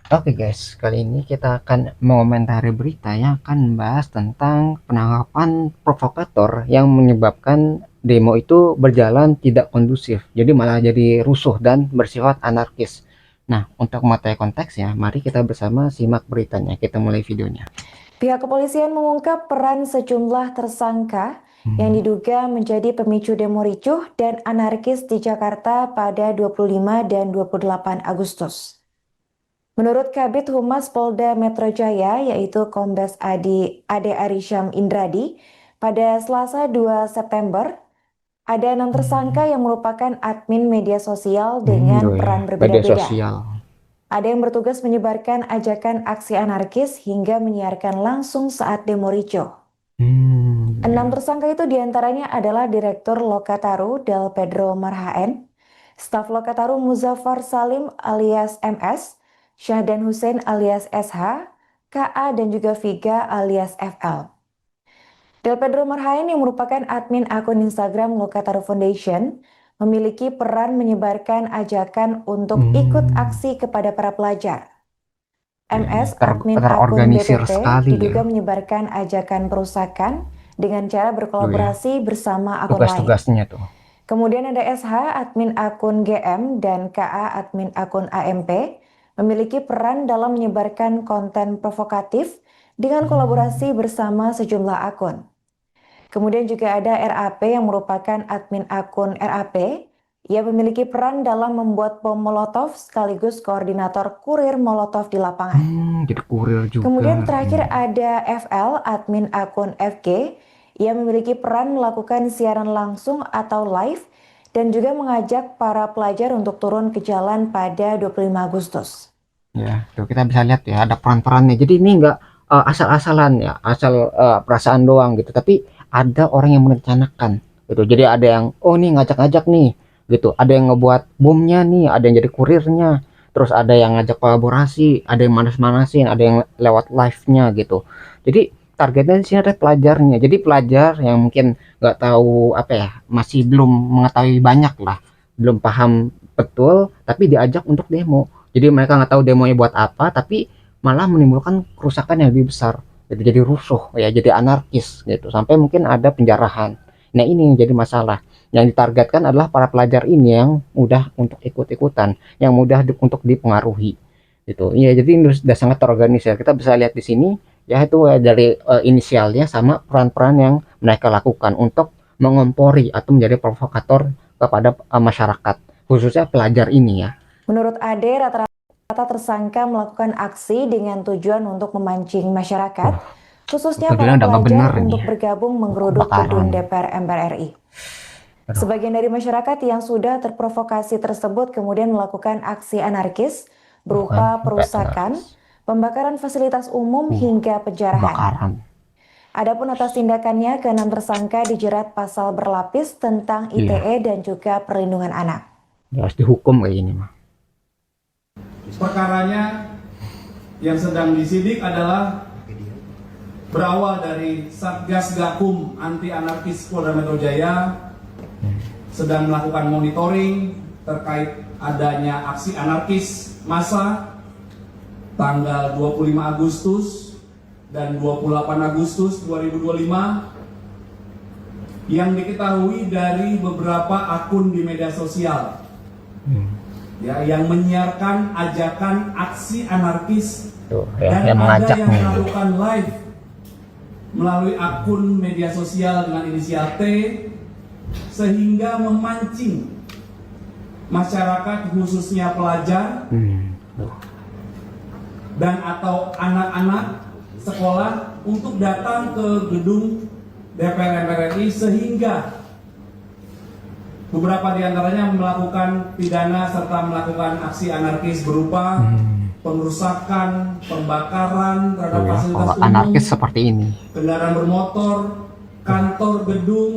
Oke guys, kali ini kita akan mengomentari berita yang akan membahas tentang penangkapan provokator yang menyebabkan demo itu berjalan tidak kondusif, jadi malah jadi rusuh dan bersifat anarkis. Nah, untuk mengetahui konteksnya, mari kita bersama simak beritanya. Kita mulai videonya. Pihak kepolisian mengungkap peran sejumlah tersangka yang Hmm. diduga menjadi pemicu demo ricuh dan anarkis di Jakarta pada 25 dan 28 Agustus. Menurut Kabid Humas Polda Metro Jaya, yaitu Kombes Ade Arisham Indradi, pada Selasa 2 September, ada 6 tersangka yang merupakan admin media sosial Tuh dengan ya, peran media berbeda-beda. sosial. Ada yang bertugas menyebarkan ajakan aksi anarkis hingga menyiarkan langsung saat demo ricuh. Enam Ya. tersangka itu diantaranya adalah Direktur Lokataru Del Pedro Marhaen, staf Lokataru Muzaffar Salim alias MS, Syahdan Hussein alias SH, KA dan juga Viga alias FL. Del Pedro Marhaen yang merupakan admin akun Instagram Lokataru Foundation memiliki peran menyebarkan ajakan untuk ikut Hmm. aksi kepada para pelajar. Ya, ini MS, admin akun terorganisir BPT, sekali ya. diduga menyebarkan ajakan perusakan dengan cara Tuh ya, berkolaborasi bersama akun lain. tugas-tugasnya tuh. Kemudian ada SH, admin akun GM, dan KA, admin akun AMP, memiliki peran dalam menyebarkan konten provokatif dengan Hmm. kolaborasi bersama sejumlah akun. Kemudian juga ada RAP yang merupakan admin akun RAP. Ia memiliki peran dalam membuat bom Molotov sekaligus koordinator kurir Molotov di lapangan. Jadi kurir juga Kemudian terakhir ini. ada FL, admin akun FG. Ia memiliki peran melakukan siaran langsung atau live dan juga mengajak para pelajar untuk turun ke jalan pada 25 Agustus. Ya, tuh kita bisa lihat ya ada peran-perannya. Jadi ini enggak asal-asalan ya, asal perasaan doang gitu. Tapi ada orang yang merencanakan gitu. Jadi ada yang oh nih ngajak-ngajak nih gitu. Ada yang ngebuat bomnya nih, ada yang jadi kurirnya. Terus ada yang ngajak kolaborasi, ada yang manas-manasin, ada yang lewat live-nya gitu. Jadi targetnya di sini ada pelajarnya. Jadi pelajar yang mungkin nggak tahu apa ya, masih belum mengetahui banyak lah, belum paham betul, tapi diajak untuk demo. Jadi mereka nggak tahu demonya buat apa, tapi malah menimbulkan kerusakan yang lebih besar. Jadi rusuh ya, jadi anarkis gitu. Sampai mungkin ada penjarahan. Nah ini yang jadi masalah. Yang ditargetkan adalah para pelajar ini yang mudah untuk ikut-ikutan, yang mudah untuk dipengaruhi. Gitu. Ya jadi ini sudah sangat terorganisir. Kita bisa lihat di sini ya itu dari inisialnya sama peran-peran yang mereka lakukan untuk mengompori atau menjadi provokator kepada masyarakat, khususnya pelajar ini ya. Menurut Ade, rata-rata tersangka melakukan aksi dengan tujuan untuk memancing masyarakat, Oh, khususnya para tujuannya udah nggak bener pelajar ini untuk ya. bergabung menggeruduk Kebakaran. gedung DPR MPR RI. Aduh. Sebagian dari masyarakat yang sudah terprovokasi tersebut kemudian melakukan aksi anarkis Bukan berupa sampai perusakan, anarkis. pembakaran fasilitas umum Uh, hingga penjarahan. Kebakaran. Adapun atas tindakannya, keenam tersangka dijerat pasal berlapis tentang Iya, ITE dan juga perlindungan anak. harus dihukum kayak gini mah. Perkaranya yang sedang disidik adalah berawal dari Satgas Gakum Anti Anarkis Polda Metro Jaya sedang melakukan monitoring terkait adanya aksi anarkis massa tanggal 25 Agustus dan 28 Agustus 2025 yang diketahui dari beberapa akun di media sosial ya, yang menyiarkan ajakan aksi anarkis. Tuh ya, Dan yang ada mengajak yang nih. melakukan live melalui akun media sosial dengan inisial T, sehingga memancing masyarakat khususnya pelajar Tuh. dan atau anak-anak sekolah untuk datang ke gedung DPR MPR RI, sehingga beberapa di antaranya melakukan pidana serta melakukan aksi anarkis berupa pengerusakan, pembakaran terhadap Tuh ya, fasilitas kalau umum, anarkis seperti ini. kendaraan bermotor, kantor, gedung.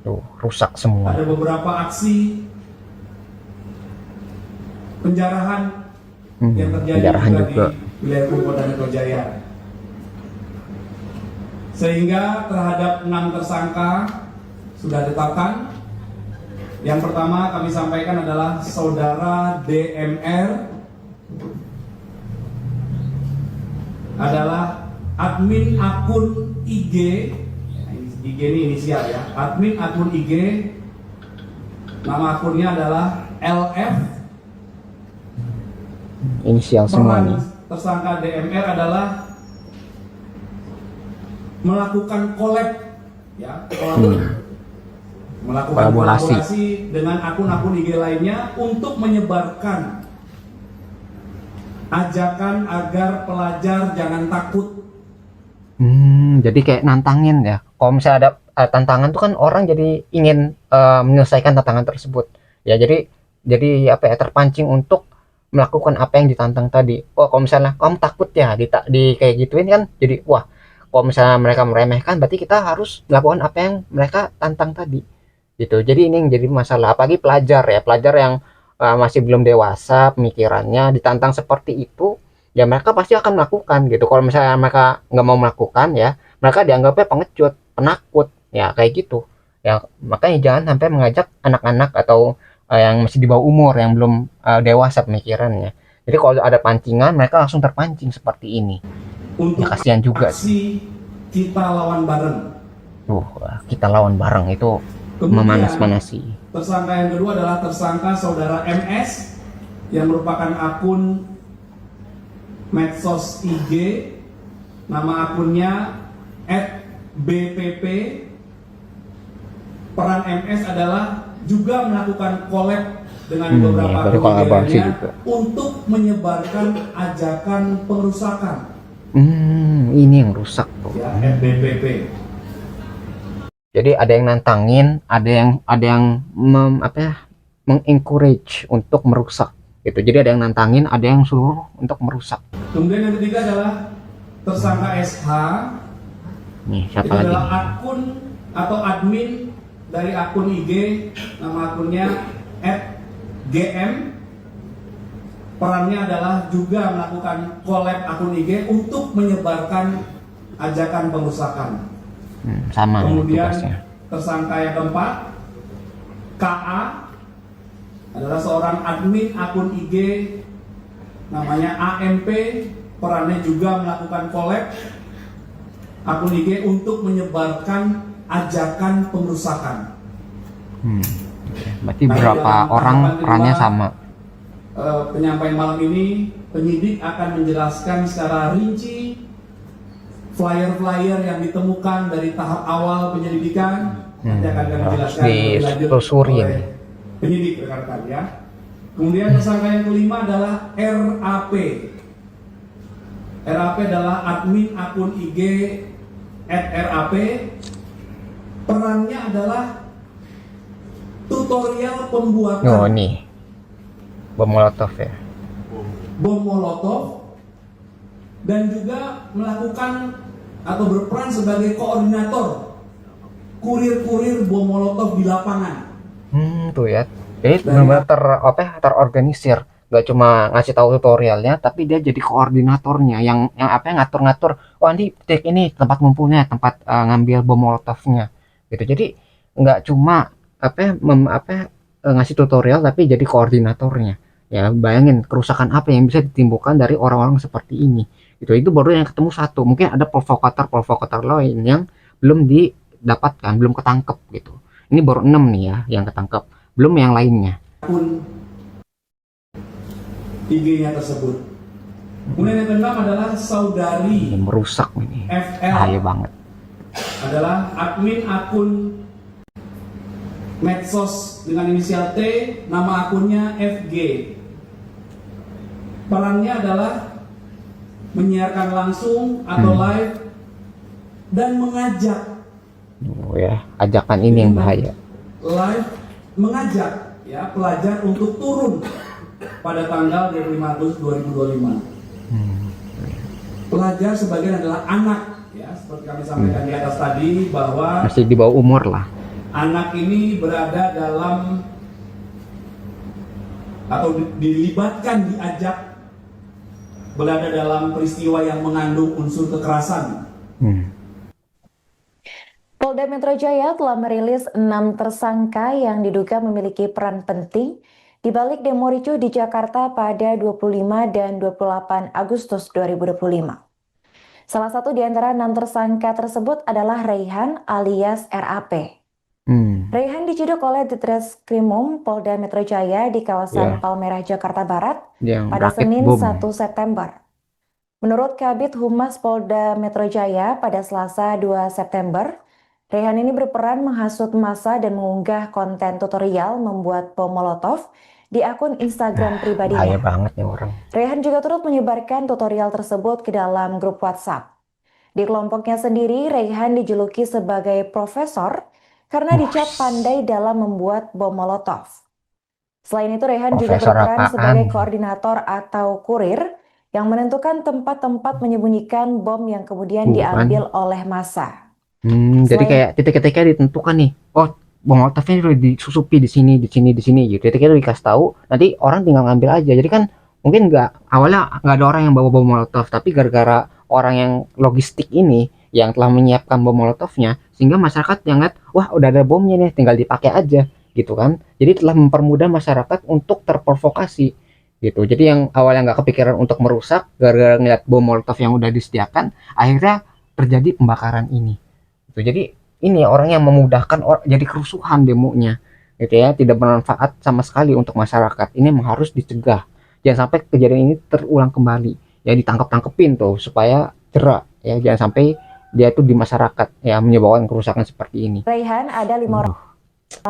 Tuh, rusak semua. Ada beberapa aksi penjarahan yang terjadi Penjarahan juga juga. di wilayah Polda Metro Jaya. Sehingga terhadap 6 tersangka sudah ditetapkan. Yang pertama kami sampaikan adalah saudara DMR adalah admin akun IG, IG ini inisial ya, admin akun IG, nama akunnya adalah LF. Inisial semua nih. Tersangka DMR adalah melakukan collab ya, melakukan kolaborasi dengan akun-akun IG lainnya untuk menyebarkan ajakan agar pelajar jangan takut. Jadi kayak nantangin ya. Kalau misalnya ada tantangan tuh kan orang jadi ingin menyelesaikan tantangan tersebut. Ya jadi apa ya, terpancing untuk melakukan apa yang ditantang tadi. Oh, kalau misalnya kamu takut ya di kayak gituin kan, jadi wah, kalau misalnya mereka meremehkan berarti kita harus melakukan apa yang mereka tantang tadi. Gitu. Jadi ini yang jadi masalah, apalagi pelajar ya, pelajar yang masih belum dewasa pemikirannya, ditantang seperti itu, ya mereka pasti akan melakukan gitu. Kalau misalnya mereka nggak mau melakukan ya, mereka dianggapnya pengecut, penakut, ya kayak gitu. Ya makanya jangan sampai mengajak anak-anak atau yang masih di bawah umur, yang belum dewasa pemikirannya. Jadi kalau ada pancingan, mereka langsung terpancing seperti ini. Untuk Ya kasihan juga aksi kita lawan bareng. Kita lawan bareng itu memanas-manasi. Tersangka yang kedua adalah tersangka saudara MS yang merupakan akun medsos IG, nama akunnya @bpp. Peran MS adalah juga melakukan collab dengan beberapa akun lainnya untuk menyebarkan ajakan pengerusakan. Ini yang rusak tuh. Ya, @bpp. Jadi ada yang nantangin, ada yang mengencourage untuk merusak gitu. Jadi ada yang nantangin, ada yang suruh untuk merusak. Kemudian yang ketiga adalah tersangka SH. Nih, siapa Itu lagi adalah nih? akun atau admin dari akun IG, nama akunnya @gm. Perannya adalah juga melakukan collab akun IG untuk menyebarkan ajakan pengerusakan. Sama Kemudian tugasnya. tersangka yang keempat, KA, adalah seorang admin akun IG namanya AMP. Perannya juga melakukan collab akun IG untuk menyebarkan ajakan pengerusakan. Berarti berapa orang perannya sama? Penyampaian malam ini penyidik akan menjelaskan secara rinci flyer-flyer yang ditemukan dari tahap awal penyelidikan. Nanti akan menjelaskan lebih lanjut oleh penyidik rekan-rekan ya. Kemudian tersangka yang kelima adalah RAP. RAP adalah admin akun IG @RAP. Perannya adalah tutorial pembuatan nih bom molotov ya. Bom molotov, dan juga melakukan atau berperan sebagai koordinator kurir-kurir bom molotov di lapangan. Tuh ya. Jadi benar-benar terorganisir. Gak cuma ngasih tahu tutorialnya, tapi dia jadi koordinatornya yang ngatur-ngatur. Oh, ini titik ini tempat ngumpulnya, tempat ngambil bom molotovnya. Gitu. Jadi nggak cuma ngasih tutorial, tapi jadi koordinatornya. Ya bayangin kerusakan apa yang bisa ditimbulkan dari orang-orang seperti ini. Itu baru yang ketemu satu. Mungkin ada provokator lain yang belum didapatkan, belum ketangkep gitu. Ini baru 6 nih ya yang ketangkep, belum yang lainnya. Akun IG-nya tersebut. Kemudian yang keenam adalah saudari Ini merusak ini. FL. Bahaya banget. Adalah admin akun medsos dengan inisial T, nama akunnya FG. Perannya adalah menyiarkan langsung atau live dan mengajak. Ya, ajakan ini yang bahaya. Live mengajak ya pelajar untuk turun pada tanggal 25 Agustus 2025. Pelajar sebagian adalah anak ya, seperti kami sampaikan di atas tadi bahwa Masih di bawah umur lah. anak ini berada dalam atau dilibatkan, diajak berada dalam peristiwa yang mengandung unsur kekerasan. Polda Metro Jaya telah merilis 6 tersangka yang diduga memiliki peran penting di balik demo ricuh di Jakarta pada 25 dan 28 Agustus 2025. Salah satu di antara 6 tersangka tersebut adalah Raihan alias RAP. Raihan diciduk oleh Ditreskrimum Polda Metro Jaya di kawasan Ya, Palmerah, Jakarta Barat yang pada rakit Senin bom. 1 September. Menurut Kabid Humas Polda Metro Jaya pada Selasa 2 September, Raihan ini berperan menghasut massa dan mengunggah konten tutorial membuat bom Molotov di akun Instagram Bahaya pribadinya. banget nih orang. Raihan juga turut menyebarkan tutorial tersebut ke dalam grup WhatsApp. Di kelompoknya sendiri, Raihan dijuluki sebagai profesor karena dicap pandai dalam membuat bom Molotov. Selain itu, Raihan juga Profesor berperan apaan? sebagai koordinator atau kurir yang menentukan tempat-tempat menyembunyikan bom yang kemudian diambil oleh massa. Jadi kayak titik-titiknya ditentukan nih. Oh, bom Molotovnya udah disusupi di sini, di sini, di sini gitu. Titiknya udah dikasih tahu, nanti orang tinggal ngambil aja. Jadi kan mungkin awalnya nggak ada orang yang bawa bom Molotov, tapi gara-gara orang yang logistik ini yang telah menyiapkan bom Molotovnya, sehingga masyarakat yang lihat, wah udah ada bomnya nih, tinggal dipakai aja gitu kan. Jadi telah mempermudah masyarakat untuk terprovokasi gitu. Jadi yang awalnya nggak kepikiran untuk merusak, gara-gara ngeliat bom Molotov yang udah disediakan, akhirnya terjadi pembakaran ini gitu. Jadi ini orang yang memudahkan jadi kerusuhan demonya gitu ya, tidak bermanfaat sama sekali untuk masyarakat. Ini memang harus dicegah, jangan sampai kejadian ini terulang kembali ya, ditangkap-tangkepin tuh supaya jerak ya, jangan sampai dia tuh di masyarakat ya menyebabkan kerusakan seperti ini. Raihan ada 5 orang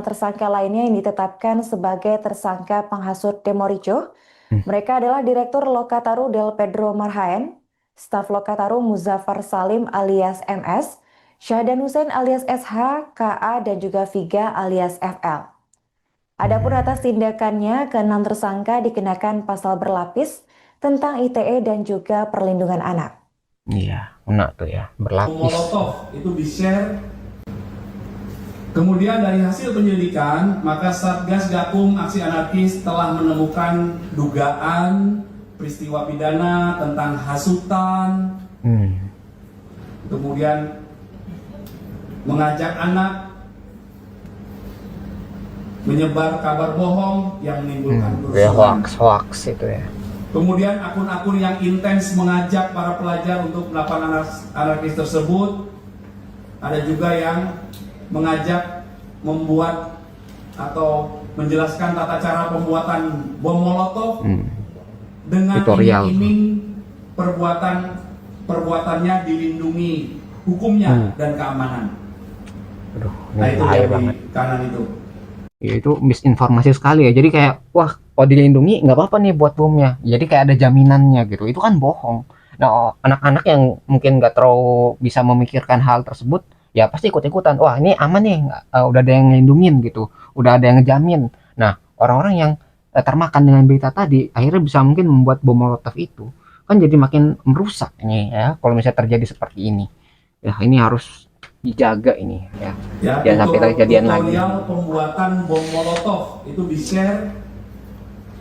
tersangka lainnya yang ditetapkan sebagai tersangka penghasut demo ricuh. Mereka adalah Direktur Lokataru Del Pedro Marhaen, Staf Lokataru Muzaffar Salim alias MS, Syahdan Hussein alias SH, KA, dan juga Viga alias FL. Adapun atas tindakannya, ke-6 tersangka dikenakan pasal berlapis tentang ITE dan juga perlindungan anak. Iya, enak tuh ya, berlapis. Molotov itu di-share. Kemudian dari hasil penyelidikan, maka Satgas Gakum Aksi Anarkis telah menemukan dugaan peristiwa pidana tentang hasutan, kemudian mengajak anak, menyebar kabar bohong yang menimbulkan kerusuhan. Hoax itu ya. Kemudian akun-akun yang intens mengajak para pelajar untuk melakukan anarkis tersebut. Ada juga yang mengajak membuat atau menjelaskan tata cara pembuatan bom Molotov dengan iming-iming perbuatannya dilindungi hukumnya dan keamanan. Aduh, Nah itu bahaya yang banget. di kanan itu. Ya, itu misinformasi sekali ya. Jadi kayak wah kalau dilindungi nggak apa-apa nih buat bomnya. Jadi kayak ada jaminannya gitu. Itu kan bohong. Nah anak-anak yang mungkin nggak terlalu bisa memikirkan hal tersebut, ya pasti ikut-ikutan. Wah ini aman nih, udah ada yang ngelindungin gitu, udah ada yang ngejamin. Nah orang-orang yang termakan dengan berita tadi, akhirnya bisa mungkin membuat bom Molotov itu kan jadi makin merusak nih ya. Kalau misalnya terjadi seperti ini, ya ini harus dijaga ini ya. Jangan sampai kejadian lagi. Tutorial pembuatan bom Molotov itu di-share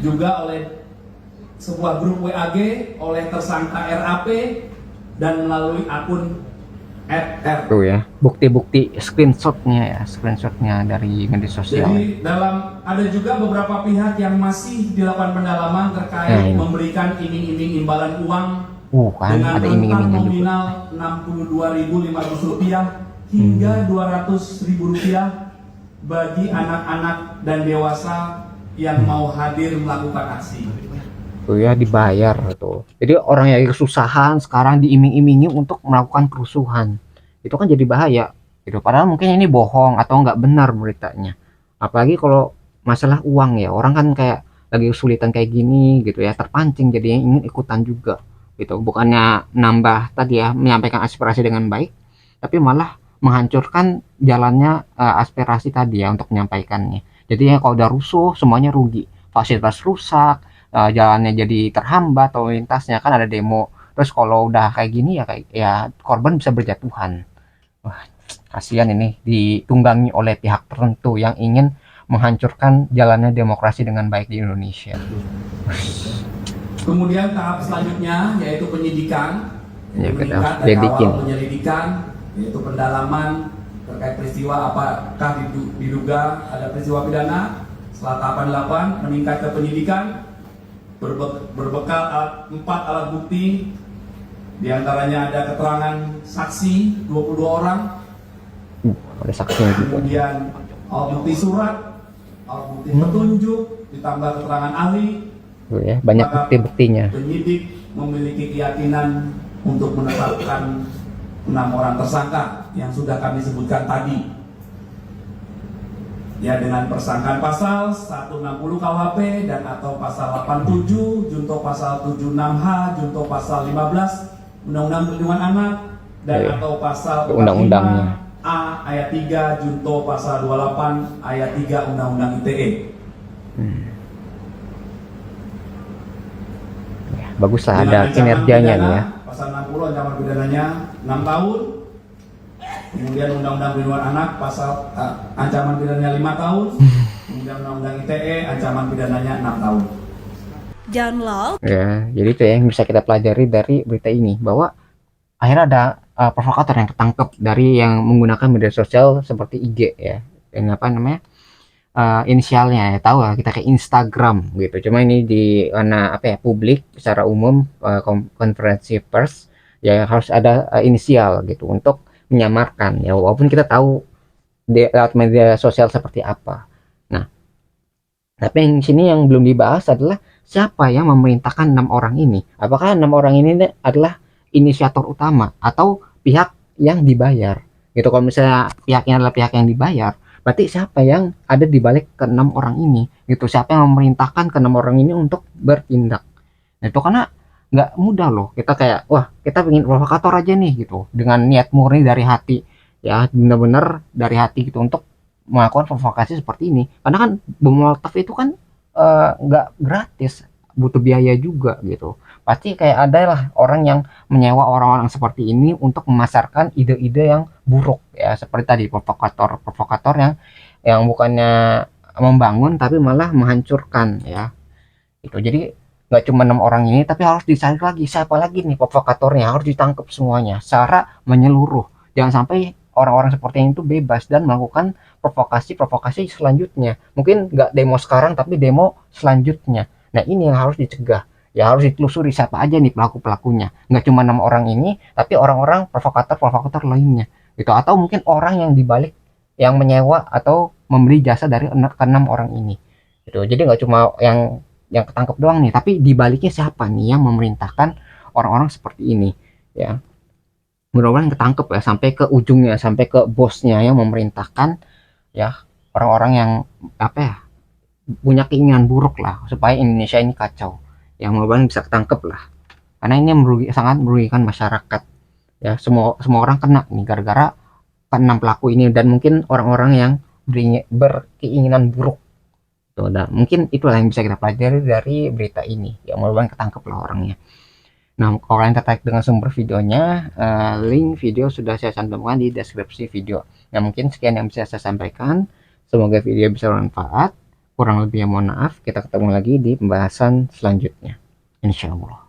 juga oleh sebuah grup WAG oleh tersangka RAP dan melalui akun @r. Tuh ya, bukti-bukti screenshotnya dari media sosial. Jadi ada juga beberapa pihak yang masih dilakukan pendalaman terkait memberikan iming-iming imbalan uang Kan dengan ada rentang iming-imingnya juga. nominal Rp62.500 hingga Rp200.000 bagi anak-anak dan dewasa yang mau hadir melakukan aksi. Tuh ya, dibayar tuh. Jadi orang yang kesusahan sekarang diiming-imingi untuk melakukan kerusuhan. Itu kan jadi bahaya gitu. Padahal mungkin ini bohong atau nggak benar beritanya. Apalagi kalau masalah uang ya, orang kan kayak lagi kesulitan kayak gini gitu ya, terpancing jadinya ingin ikutan juga gitu. Bukannya nambah tadi ya, menyampaikan aspirasi dengan baik, tapi malah menghancurkan jalannya aspirasi tadi ya untuk menyampaikannya. Jadi ya kalau udah rusuh semuanya rugi, fasilitas rusak, jalannya jadi terhambat atau lintasnya kan ada demo. Terus kalau udah kayak gini ya korban bisa berjatuhan. Wah, kasihan ini ditunggangi oleh pihak tertentu yang ingin menghancurkan jalannya demokrasi dengan baik di Indonesia. Kemudian tahap selanjutnya yaitu penyidikan. Ya, Meningkat dari awal penyelidikan, yaitu pendalaman terkait peristiwa apakah diduga ada peristiwa pidana. Setelah tahapan 8 meningkat ke penyidikan berbekal 4 alat bukti Di antaranya ada keterangan saksi 22 orang, Ada saksinya juga. kemudian alat bukti surat, alat bukti petunjuk, ditambah keterangan ahli. Tuh ya, banyak Maka bukti-buktinya. penyidik memiliki keyakinan untuk menetapkan 6 orang tersangka yang sudah kami sebutkan tadi. Ya, dengan persangkaan pasal 160 KUHP dan atau pasal 87, junto pasal 76H, junto pasal 15 Undang-Undang Perlindungan Anak, dan atau pasal Undang-undangnya. 45A ayat 3, junto pasal 28 ayat 3 Undang-Undang ITE. Ya, bagus lah Dengan ada ancaman kinerjanya pidana, nih ya. Pasal 60 ancaman pidananya 6 tahun. Kemudian Undang-Undang Perlindungan Anak pasal ancaman pidananya 5 tahun. Kemudian Undang-Undang ITE ancaman pidananya 6 tahun. Download. Ya, jadi itu yang bisa kita pelajari dari berita ini, bahwa akhirnya ada provokator yang ketangkep dari yang menggunakan media sosial seperti IG ya, yang apa namanya, inisialnya ya, tahu lah kita kayak Instagram gitu. Cuma ini di mana apa ya, publik secara umum, konferensi pers ya harus ada inisial gitu untuk menyamarkan ya, walaupun kita tahu di lewat media sosial seperti apa. Nah, tapi yang sini yang belum dibahas adalah siapa yang memerintahkan 6 orang ini. Apakah 6 orang ini adalah inisiator utama atau pihak yang dibayar? Gitu. Kalau misalnya pihaknya adalah pihak yang dibayar, berarti siapa yang ada di balik ke-6 orang ini? Gitu. Siapa yang memerintahkan ke-6 orang ini untuk bertindak? Nah, itu karena nggak mudah loh. Kita kayak, wah, kita pengen provokator aja nih gitu, dengan niat murni dari hati. Ya, benar-benar dari hati gitu untuk melakukan provokasi seperti ini. Karena kan bom Molotov itu kan nggak gratis, butuh biaya juga gitu. Pasti kayak ada lah orang yang menyewa orang-orang seperti ini untuk memasarkan ide-ide yang buruk ya, seperti tadi provokator yang bukannya membangun tapi malah menghancurkan ya. Itu jadi nggak cuma 6 orang ini, tapi harus dicari lagi siapa lagi nih provokatornya, harus ditangkap semuanya secara menyeluruh. Jangan sampai orang-orang seperti ini itu bebas dan melakukan provokasi selanjutnya. Mungkin nggak demo sekarang, tapi demo selanjutnya. Nah, ini yang harus dicegah. Ya harus ditelusuri siapa aja nih pelaku-pelakunya. Nggak cuma 6 orang ini, tapi orang-orang provokator lainnya. Gitu. Atau mungkin orang yang dibalik yang menyewa atau membeli jasa dari ke-6 orang ini. Gitu. Jadi nggak cuma yang ketangkep doang nih, tapi dibaliknya siapa nih yang memerintahkan orang-orang seperti ini ya. Mudah-mudahan ketangkep ya, sampai ke ujungnya, sampai ke bosnya yang memerintahkan ya, orang-orang yang apa ya, punya keinginan buruk lah supaya Indonesia ini kacau. Yang mudah-mudahan bisa ketangkep lah, karena ini sangat merugikan masyarakat ya. Semua orang kena nih gara-gara keenam pelaku ini, dan mungkin orang-orang yang berkeinginan buruk tuh. Dan mungkin itulah yang bisa kita pelajari dari berita ini ya, mudah-mudahan ketangkep lah orangnya. Nah, kalau kalian tertarik dengan sumber videonya, link video sudah saya cantumkan di deskripsi video. Nah, mungkin sekian yang bisa saya sampaikan. Semoga video bisa bermanfaat. Kurang lebihnya mohon maaf. Kita ketemu lagi di pembahasan selanjutnya. Insya Allah.